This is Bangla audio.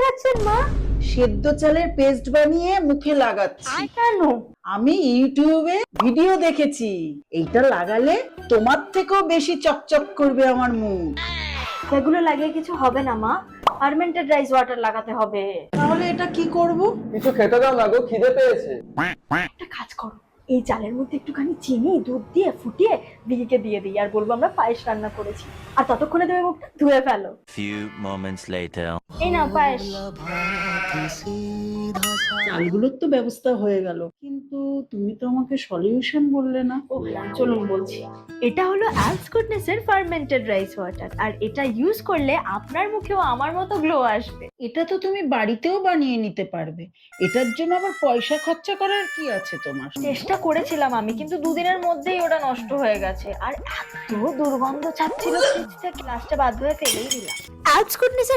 লাগাচ্ছেন মা? সেদ্ধ চালের পেস্ট বানিয়ে মুখে লাগাচ্ছি। কেন? আমি ইউটিউবে ভিডিও দেখেছি, এইটা লাগালে তোমার থেকেও বেশি চকচক করবে আমার মুখ। এগুলো লাগিয়ে কিছু হবে না মা, ফার্মেন্টেড রাইস ওয়াটার লাগাতে হবে। তাহলে এটা কি করব? কিছু খেতে দাও না গো, খিদে পেয়েছে। একটা কাজ করো, এই চালের মধ্যে একটুখানি চিনি দুধ দিয়ে ফুটিয়ে দিদিকে দিয়ে দিই, আর বলবো আমরা পায়েস রান্না করেছি, আর ততক্ষণে তুমি মুখটা ধুয়ে ফেলো। Few moments later. এই নাও পায়েস। চালগুলোর তো ব্যবস্থা হয়ে গেল, কিন্তু তুমি তো আমাকে সলিউশন বললে না। ও হ্যাঁ, চলুন বলছি। এটা হলো অ্যালস গুডনেস এর ফার্মেন্টেড রাইস ওয়াটার, আর এটা ইউজ করলে আপনার মুখেও আমার মতো গ্লো আসবে। এটা তো তুমি বাড়িতেও বানিয়ে নিতে পারবে, এটার জন্য আবার পয়সা খরচা করার কি আছে তোমার? চেষ্টা করেছিলাম আমি, কিন্তু দুদিনের মধ্যেই ওটা নষ্ট হয়ে গেছে, আর এত দুর্গন্ধ ছাড়ছিল ফ্রিজ থেকে, লাস্টে বাধ্য হয়ে ফেলেই দিলাম। Alts goodness